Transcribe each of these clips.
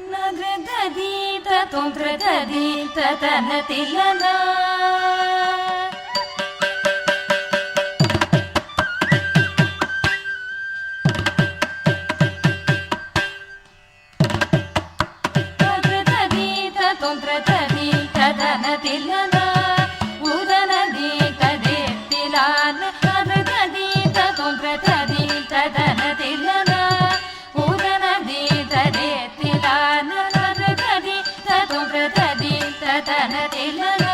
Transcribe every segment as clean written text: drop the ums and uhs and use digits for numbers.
ನಗದೀತ ತೊಂದ್ರದೀತ ತನ ತಿಲ್ಲನ ನಗದೀತ ತೊಂದ್ರದೀತ ತನ ತಿಲ್ಲನ ಉದನದೀತ ದೇತ್ತಿಲಾನ ನಗದೀತ ತೊಂದ್ರದೀತ ತನ ತಿಲ್ಲನ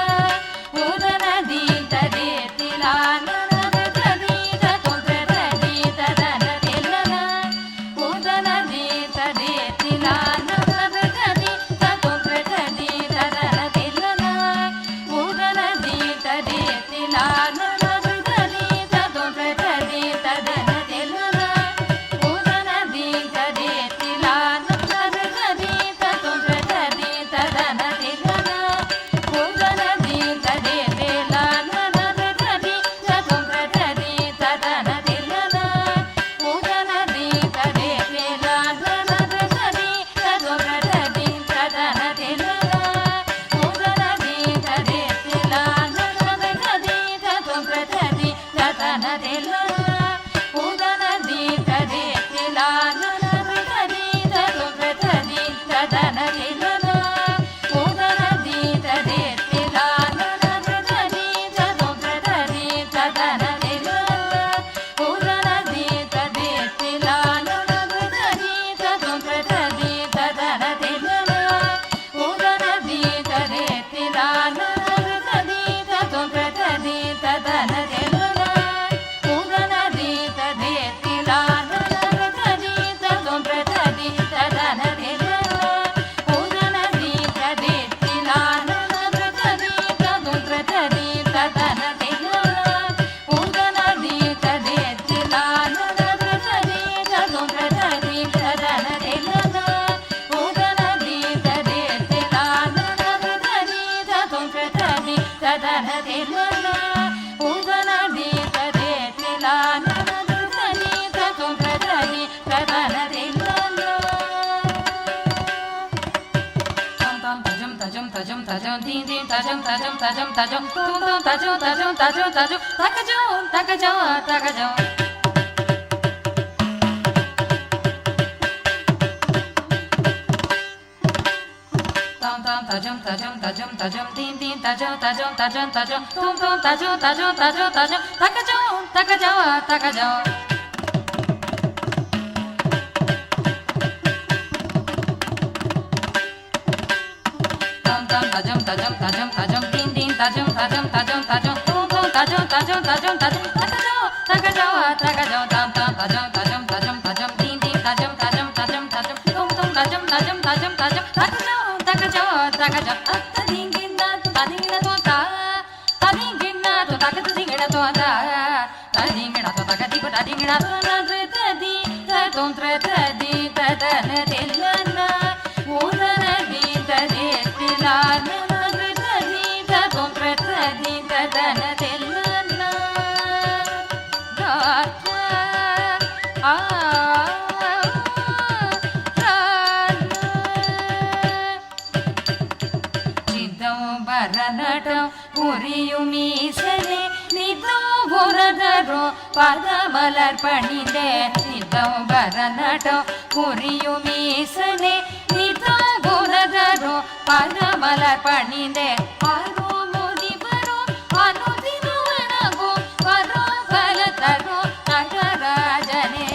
பதமலர் பணிந்தே நிதம் பரநடோ புரியும் ஈசனே நிதம் குரதரோ பதமலர் பணிந்தே அரு முனிவரோ அனுதினவனகோ வரோ பலதரோ நடராஜனே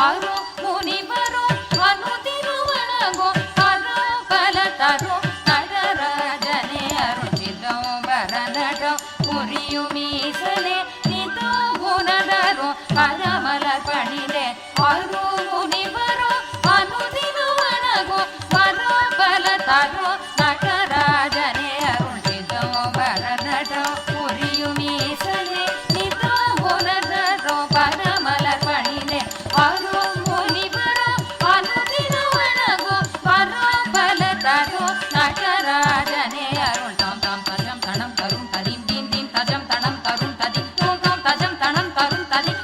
அரு முனிவரோ அனுதினவனகோ வரோ பலதரோ நடராஜனே நிதம் பரநடோ புரியும் ஈசனே பதமலர் பணிந்தே அரு முனிவரோ அனுதினவனகோ வரோ பலதரோ நடராஜனே அருள் சிதோ பரநடோ புரியும் ஈசனே நிதோ குணதரோ பதமலர் பணிந்தே அரு முனிவரோ அனுதினவனகோ வரோ பலதரோ நடராஜனே அருள் தாம் தாம் தஜம் தனம் தரும் ததிம் தீம் தீம் தஜம் தனம் தரும் ததிம் தோம் தாம் தஜம் தனம் தரும் ததிம்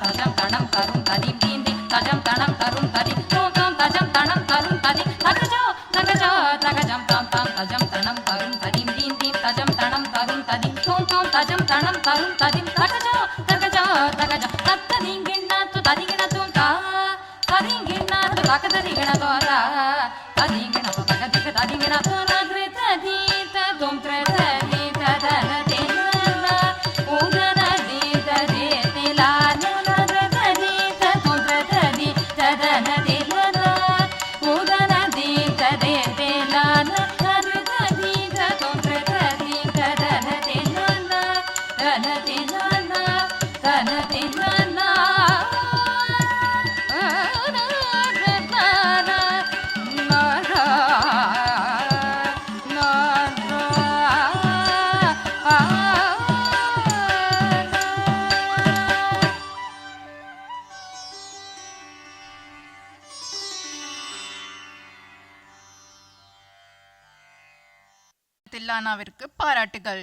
தஜம் தனம் தரும் ததிம் தீம் தீம் தஜம் தனம் தரும் ததிம் தோம் தாம் தகததிகண தோரா ததிகண தகதிக ததிகண தோரா கிருததி ததும் கிருததி ததன திலன உதனதி ததே திலான கிருததி ததும் கிருததி ததன திலன உதனதி ததே திலான கிருததி ததும் கிருததி ததன திலன தன திலன தன திலன தில்லானாவிற்கு பாராட்டுகள்.